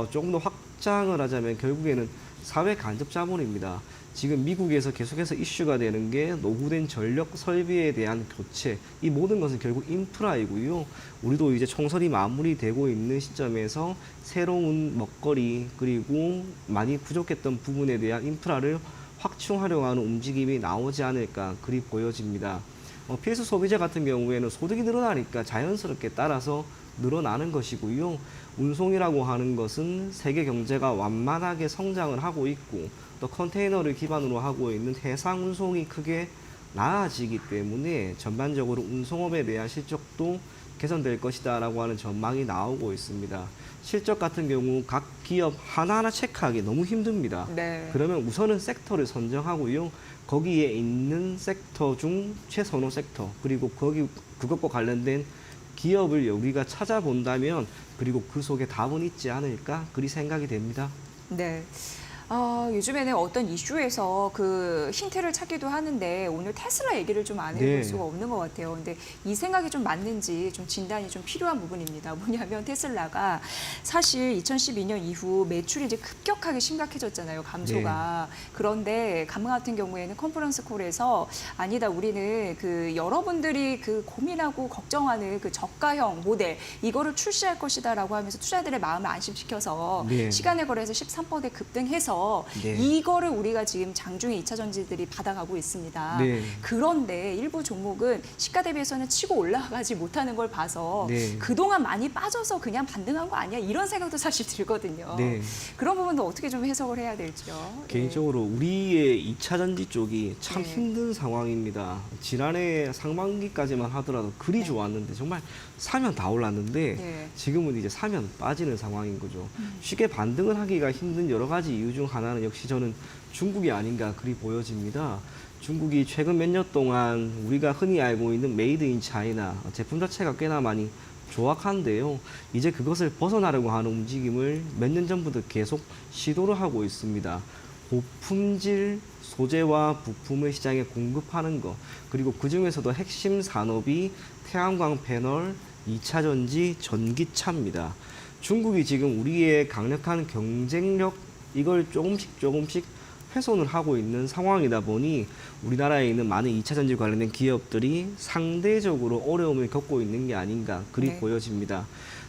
조금 더 확장을 하자면 결국에는 사회 간접 자본입니다. 지금 미국에서 계속해서 이슈가 되는 게 노후된 전력 설비에 대한 교체, 이 모든 것은 결국 인프라이고요. 우리도 이제 총선이 마무리되고 있는 시점에서 새로운 먹거리 그리고 많이 부족했던 부분에 대한 인프라를 확충하려고 하는 움직임이 나오지 않을까 그리 보여집니다. 필수 소비재 같은 경우에는 소득이 늘어나니까 자연스럽게 따라서 늘어나는 것이고요. 운송이라고 하는 것은 세계 경제가 완만하게 성장을 하고 있고 또 컨테이너를 기반으로 하고 있는 해상 운송이 크게 나아지기 때문에 전반적으로 운송업에 대한 실적도 개선될 것이다라고 하는 전망이 나오고 있습니다. 실적 같은 경우 각 기업 하나하나 체크하기 너무 힘듭니다. 네. 그러면 우선은 섹터를 선정하고요. 거기에 있는 섹터 중 최선호 섹터 그리고 그것과 관련된 기업을 우리가 찾아본다면 그리고 그 속에 답은 있지 않을까 그리 생각이 됩니다. 네. 요즘에는 어떤 이슈에서 그 힌트를 찾기도 하는데 오늘 테슬라 얘기를 좀 안 해볼 네. 수가 없는 것 같아요. 근데 이 생각이 좀 맞는지 좀 진단이 좀 필요한 부분입니다. 뭐냐면 테슬라가 사실 2012년 이후 매출이 이제 급격하게 심각해졌잖아요. 감소가. 그런데 감마 같은 경우에는 컨퍼런스 콜에서 아니다, 우리는 그 여러분들이 그 고민하고 걱정하는 그 저가형 모델 이거를 출시할 것이다라고 하면서 투자자들의 마음을 안심시켜서 네. 시간에 걸해서 13% 급등해서 네. 이거를 우리가 지금 장중에 2차 전지들이 받아가고 있습니다. 네. 그런데 일부 종목은 시가 대비해서는 치고 올라가지 못하는 걸 봐서 네. 그동안 많이 빠져서 그냥 반등한 거 아니야? 이런 생각도 사실 들거든요. 네. 그런 부분도 어떻게 좀 해석을 해야 될지요. 개인적으로 우리의 2차 전지 쪽이 참 네. 힘든 상황입니다. 지난해 상반기까지만 하더라도 그리 좋았는데 정말 사면 다 올랐는데 네. 지금은 이제 사면 빠지는 상황인 거죠. 쉽게 반등을 하기가 힘든 여러 가지 이유 중 하나는 역시 저는 중국이 아닌가 그리 보여집니다. 중국이 최근 몇 년 동안 우리가 흔히 알고 있는 메이드 인 차이나 제품 자체가 꽤나 많이 조악한데요. 이제 그것을 벗어나려고 하는 움직임을 몇 년 전부터 계속 시도를 하고 있습니다. 고품질 소재와 부품을 시장에 공급하는 것, 그리고 그 중에서도 핵심 산업이 태양광 패널, 2차 전지, 전기차입니다. 중국이 지금 우리의 강력한 경쟁력 이걸 조금씩 훼손을 하고 있는 상황이다 보니 우리나라에 있는 많은 2차 전지 관련된 기업들이 상대적으로 어려움을 겪고 있는 게 아닌가 그리 네. 보여집니다.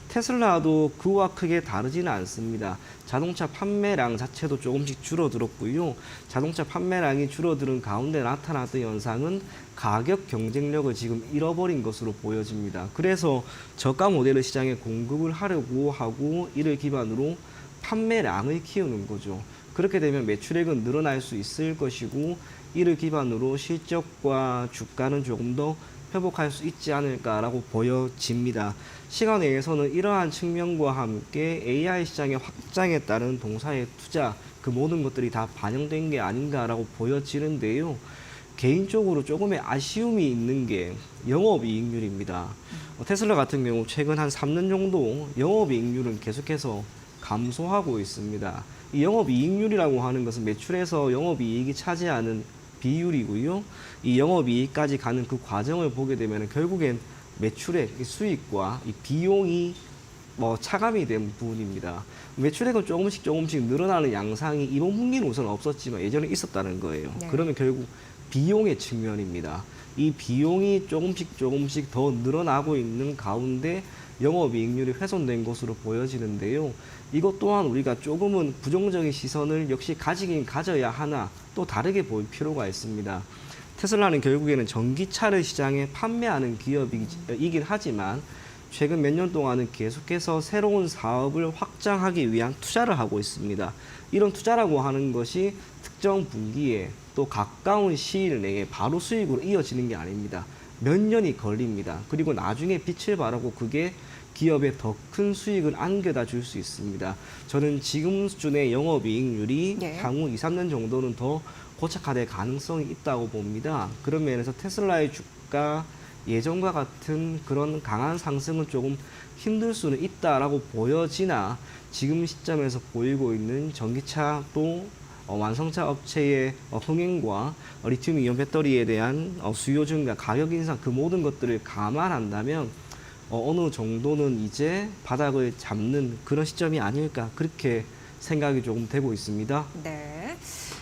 테슬라도 그와 크게 다르지는 않습니다. 자동차 판매량 자체도 조금씩 줄어들었고요. 자동차 판매량이 줄어드는 가운데 나타났던 현상은 가격 경쟁력을 지금 잃어버린 것으로 보여집니다. 그래서 저가 모델을 시장에 공급을 하려고 하고 이를 기반으로 판매량을 키우는 거죠. 그렇게 되면 매출액은 늘어날 수 있을 것이고 이를 기반으로 실적과 주가는 조금 더 회복할 수 있지 않을까라고 보여집니다. 시간 내에서는 이러한 측면과 함께 AI 시장의 확장에 따른 동사의 투자 그 모든 것들이 다 반영된 게 아닌가라고 보여지는데요. 개인적으로 조금의 아쉬움이 있는 게 영업이익률입니다. 테슬라 같은 경우 최근 한 3년 정도 영업이익률은 계속해서 감소하고 있습니다. 이 영업이익률이라고 하는 것은 매출에서 영업이익이 차지하는 비율이고요. 이 영업이익까지 가는 그 과정을 보게 되면 결국엔 매출액, 수익과 이 비용이 차감이 된 부분입니다. 매출액은 조금씩 늘어나는 양상이 이번 분기는 우선 없었지만 예전에 있었다는 거예요. 네. 그러면 결국 비용의 측면입니다. 이 비용이 조금씩 더 늘어나고 있는 가운데 영업이익률이 훼손된 것으로 보여지는데요. 이것 또한 우리가 조금은 부정적인 시선을 역시 가지긴 가져야 하나 또 다르게 볼 필요가 있습니다. 테슬라는 결국에는 전기차를 시장에 판매하는 기업이긴 하지만 최근 몇 년 동안은 계속해서 새로운 사업을 확장하기 위한 투자를 하고 있습니다. 이런 투자라고 하는 것이 특정 분기에 또 가까운 시일 내에 바로 수익으로 이어지는 게 아닙니다. 몇 년이 걸립니다. 그리고 나중에 빛을 발하고 그게 기업에 더 큰 수익을 안겨다 줄 수 있습니다. 저는 지금 수준의 영업이익률이 네. 향후 2, 3년 정도는 더 고착화될 가능성이 있다고 봅니다. 그런 면에서 테슬라의 주가 예전과 같은 그런 강한 상승은 조금 힘들 수는 있다라고 보여지나 지금 시점에서 보이고 있는 전기차 또 완성차 업체의 흥행과 리튬 이온 배터리에 대한 수요 증가, 가격 인상 그 모든 것들을 감안한다면 어느 정도는 이제 바닥을 잡는 그런 시점이 아닐까 그렇게 생각이 조금 되고 있습니다. 네.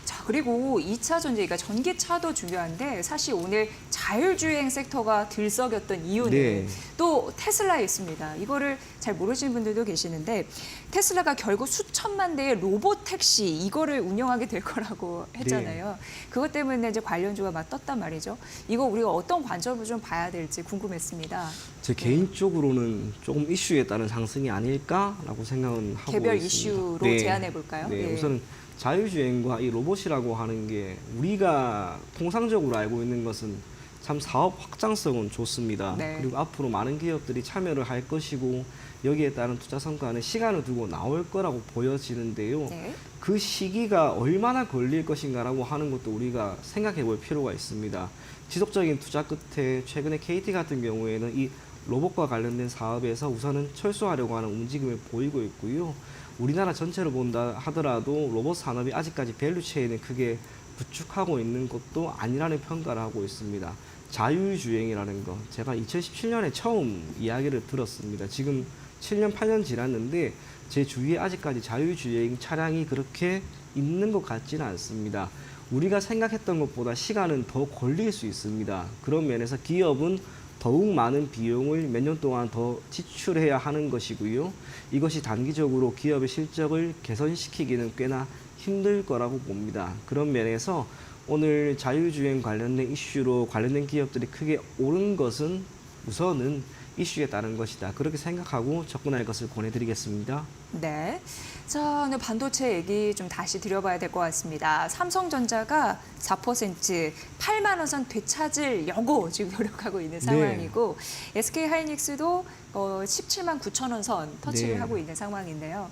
자, 그리고 2차 전지, 그러니까 전기차도 중요한데 사실 오늘 자율주행 섹터가 들썩였던 이유는 네. 또 테슬라에 있습니다. 이거를 잘 모르시는 분들도 계시는데 테슬라가 결국 수천만 대의 로봇 택시 이거를 운영하게 될 거라고 했잖아요. 그것 때문에 이제 관련주가 막 떴단 말이죠. 이거 우리가 어떤 관점으로 좀 봐야 될지 궁금했습니다. 제 개인적으로는 조금 이슈에 따른 상승이 아닐까라고 생각은 하고 개별 있습니다. 이슈로 제안해 볼까요? 네, 예. 우선 자율주행과 이 로봇이라고 하는 게 우리가 통상적으로 알고 있는 것은 참 사업 확장성은 좋습니다. 네. 그리고 앞으로 많은 기업들이 참여를 할 것이고 여기에 따른 투자 성과는 시간을 두고 나올 거라고 보여지는데요. 네. 그 시기가 얼마나 걸릴 것인가라고 하는 것도 우리가 생각해 볼 필요가 있습니다. 지속적인 투자 끝에 최근에 KT 같은 경우에는 이 로봇과 관련된 사업에서 우선은 철수하려고 하는 움직임을 보이고 있고요. 우리나라 전체로 본다 하더라도 로봇 산업이 아직까지 밸류체인을 크게 구축하고 있는 것도 아니라는 평가를 하고 있습니다. 자율주행이라는 거 제가 2017년에 처음 이야기를 들었습니다. 지금 7년, 8년 지났는데 제 주위에 아직까지 자율주행 차량이 그렇게 있는 것 같지는 않습니다. 우리가 생각했던 것보다 시간은 더 걸릴 수 있습니다. 그런 면에서 기업은 더욱 많은 비용을 몇 년 동안 더 지출해야 하는 것이고요. 이것이 단기적으로 기업의 실적을 개선시키기는 꽤나 힘들 거라고 봅니다. 그런 면에서 오늘 자율주행 관련된 이슈로 관련된 기업들이 크게 오른 것은 우선은 이슈에 따른 것이다. 그렇게 생각하고 접근할 것을 권해드리겠습니다. 네. 자, 오늘 반도체 얘기 좀 다시 드려봐야 될 것 같습니다. 삼성전자가 4% 8만 원 선 되찾으려고 지금 노력하고 있는 상황이고 SK하이닉스도 17만 9천 원 선 터치를 네. 하고 있는 상황인데요.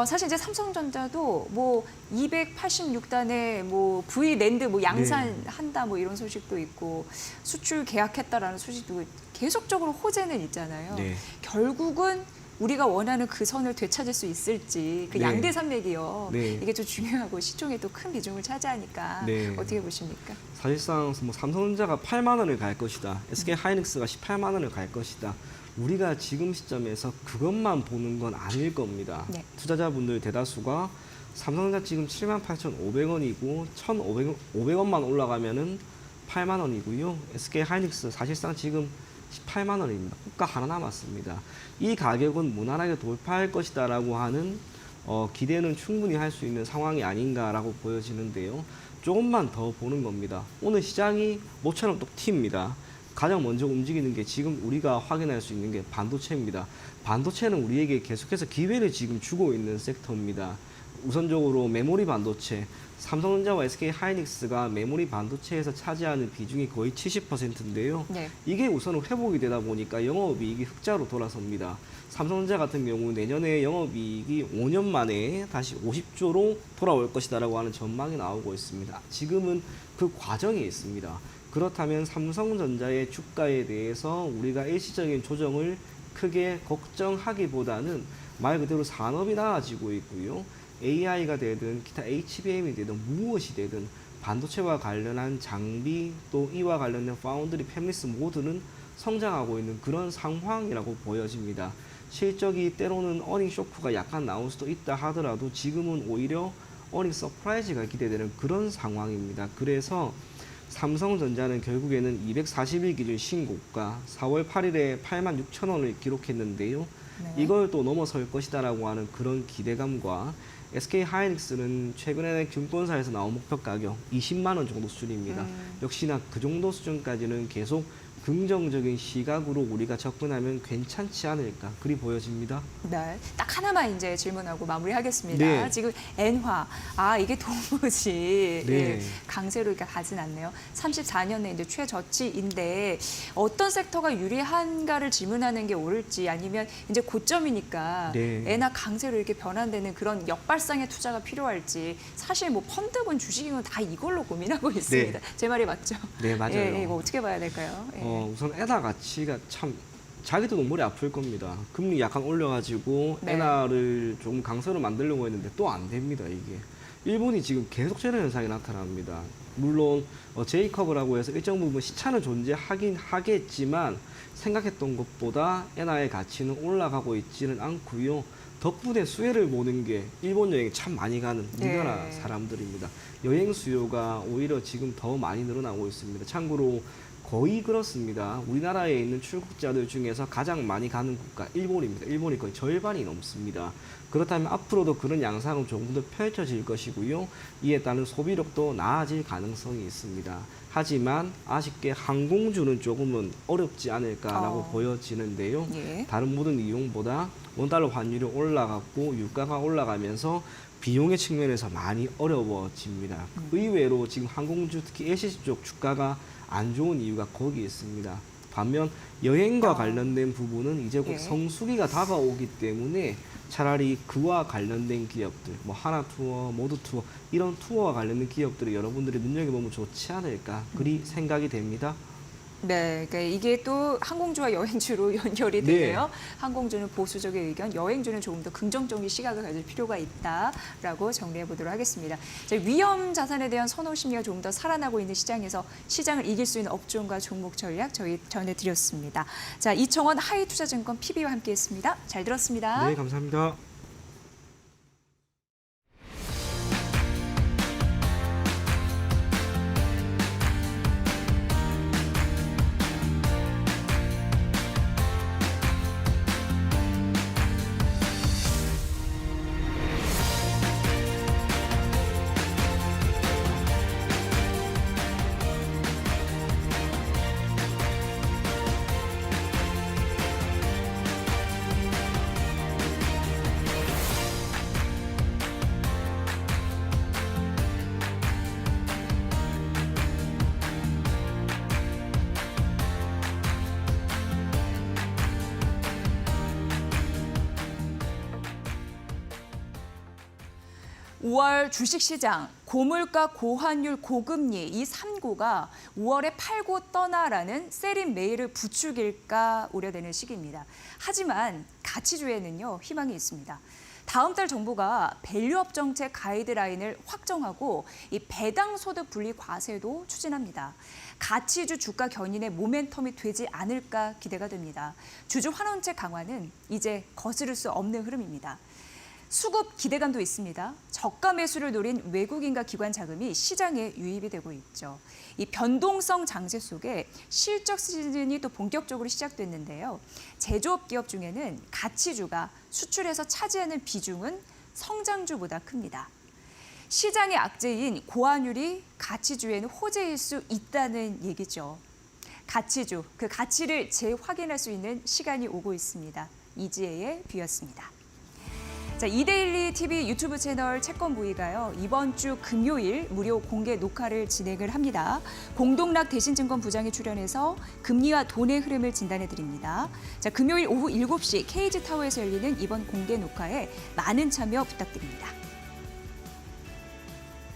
사실 이제 삼성전자도 뭐 286단에 뭐 V랜드 뭐 양산한다 뭐 이런 소식도 있고 수출 계약했다라는 소식도 계속적으로 호재는 있잖아요. 네. 결국은 우리가 원하는 그 선을 되찾을 수 있을지 그 네. 양대 산맥이요. 네. 이게 좀 중요하고 시총에 또 큰 비중을 차지하니까 네. 어떻게 보십니까? 사실상 뭐 삼성전자가 8만 원을 갈 것이다. SK하이닉스가 18만 원을 갈 것이다. 우리가 지금 시점에서 그것만 보는 건 아닐 겁니다. 네. 투자자분들 대다수가 삼성전자 지금 78,500원이고 1,500원만 올라가면은 8만 원이고요. SK하이닉스 사실상 지금 18만 원입니다. 호가 하나 남았습니다. 이 가격은 무난하게 돌파할 것이다라고 하는 기대는 충분히 할 수 있는 상황이 아닌가라고 보여지는데요. 조금만 더 보는 겁니다. 오늘 시장이 모처럼 또 튑니다. 가장 먼저 움직이는 게 지금 우리가 확인할 수 있는 게 반도체입니다. 반도체는 우리에게 계속해서 기회를 지금 주고 있는 섹터입니다. 우선적으로 메모리 반도체, 삼성전자와 SK하이닉스가 메모리 반도체에서 차지하는 비중이 거의 70%인데요. 네. 이게 우선 회복이 되다 보니까 영업이익이 흑자로 돌아섭니다. 삼성전자 같은 경우 내년에 영업이익이 5년 만에 다시 50조로 돌아올 것이다라고 하는 전망이 나오고 있습니다. 지금은 그 과정에 있습니다. 그렇다면 삼성전자의 주가에 대해서 우리가 일시적인 조정을 크게 걱정하기보다는 말 그대로 산업이 나아지고 있고요. AI가 되든 기타 HBM이 되든 무엇이 되든 반도체와 관련한 장비 또 이와 관련된 파운드리 팹리스 모두는 성장하고 있는 그런 상황이라고 보여집니다. 실적이 때로는 어닝 쇼크가 약간 나올 수도 있다 하더라도 지금은 오히려 어닝 서프라이즈가 기대되는 그런 상황입니다. 그래서 삼성전자는 결국에는 240일 기준 신고가 4월 8일에 86,000원을 기록했는데요. 네. 이걸 또 넘어설 것이다라고 하는 그런 기대감과 SK하이닉스는 최근에 증권사에서 나온 목표 가격 20만 원 정도 수준입니다. 역시나 그 정도 수준까지는 계속 긍정적인 시각으로 우리가 접근하면 괜찮지 않을까 그리 보여집니다. 네, 딱 하나만 이제 질문하고 마무리하겠습니다. 네. 지금 엔화, 이게 도무지 네. 강세로 이렇게 가진 않네요. 34년에 이제 최저치인데 어떤 섹터가 유리한가를 질문하는 게 옳을지 아니면 이제 고점이니까 네. 엔화 강세로 이렇게 변환되는 그런 역발상의 투자가 필요할지 사실 뭐 펀드군 주식이군 다 이걸로 고민하고 있습니다. 제 말이 맞죠? 네, 맞아요. 예, 이거 어떻게 봐야 될까요? 예. 우선 엔화 가치가 참 자기도 머리 아플 겁니다. 금리 약간 올려가지고 네. 엔화를 조금 강세로 만들려고 했는데 또 안 됩니다. 이게 일본이 지금 계속 제로 현상이 나타납니다. 물론 J컵이라고 해서 일정 부분 시차는 존재하긴 하겠지만 생각했던 것보다 엔화의 가치는 올라가고 있지는 않고요. 덕분에 수혜를 보는 게 일본 여행 참 많이 가는 우리나라 네. 사람들입니다. 여행 수요가 오히려 지금 더 많이 늘어나고 있습니다. 참고로 거의 그렇습니다. 우리나라에 있는 출국자들 중에서 가장 많이 가는 국가 일본입니다. 일본이 거의 절반이 넘습니다. 그렇다면 앞으로도 그런 양상은 조금 더 펼쳐질 것이고요. 이에 따른 소비력도 나아질 가능성이 있습니다. 하지만 아쉽게 항공주는 조금은 어렵지 않을까라고 보여지는데요. 예. 다른 모든 이용보다 원달러 환율이 올라갔고 유가가 올라가면서 비용의 측면에서 많이 어려워집니다. 의외로 지금 항공주 특히 LCC 쪽 주가가 안 좋은 이유가 거기에 있습니다. 반면 여행과 관련된 부분은 이제 곧 예. 성수기가 다가오기 때문에 차라리 그와 관련된 기업들, 뭐 하나투어, 모두투어 이런 투어와 관련된 기업들을 여러분들이 눈여겨보면 좋지 않을까 그리 생각이 됩니다. 네, 그러니까 이게 또 항공주와 여행주로 연결이 네. 되네요. 항공주는 보수적인 의견, 여행주는 조금 더 긍정적인 시각을 가질 필요가 있다라고 정리해 보도록 하겠습니다. 자, 위험 자산에 대한 선호 심리가 조금 더 살아나고 있는 시장에서 시장을 이길 수 있는 업종과 종목 전략 저희 전해드렸습니다. 자, 이청원 하이투자증권 PB와 함께했습니다. 잘 들었습니다. 네, 감사합니다. (5월) 주식시장 고물가, 고환율, 고금리 이 3고가 5월에 팔고 떠나라는 세린 메일을 부추길까 우려되는 시기입니다. 하지만 가치주에는요 희망이 있습니다. 다음 달 정부가 밸류업 정책 가이드라인을 확정하고 이 배당 소득 분리 과세도 추진합니다. 가치주 주가 견인의 모멘텀이 되지 않을까 기대가 됩니다. 주주 환원책 강화는 이제 거스를 수 없는 흐름입니다. 수급 기대감도 있습니다. 저가 매수를 노린 외국인과 기관 자금이 시장에 유입이 되고 있죠. 이 변동성 장세 속에 실적 시즌이 또 본격적으로 시작됐는데요. 제조업 기업 중에는 가치주가 수출에서 차지하는 비중은 성장주보다 큽니다. 시장의 악재인 고환율이 가치주에는 호재일 수 있다는 얘기죠. 가치주, 그 가치를 재확인할 수 있는 시간이 오고 있습니다. 이지혜의 뷰였습니다. 자, 이데일리 TV 유튜브 채널 채권 부위가요. 이번 주 금요일 무료 공개 녹화를 진행을 합니다. 공동락 대신증권 부장이 출연해서 금리와 돈의 흐름을 진단해 드립니다. 자, 금요일 오후 7시 KG타워에서 열리는 이번 공개 녹화에 많은 참여 부탁드립니다.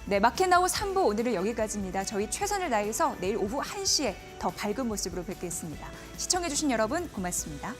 네, 마켓나우 3부 오늘은 여기까지입니다. 저희 최선을 다해서 내일 오후 1시에 더 밝은 모습으로 뵙겠습니다. 시청해 주신 여러분 고맙습니다.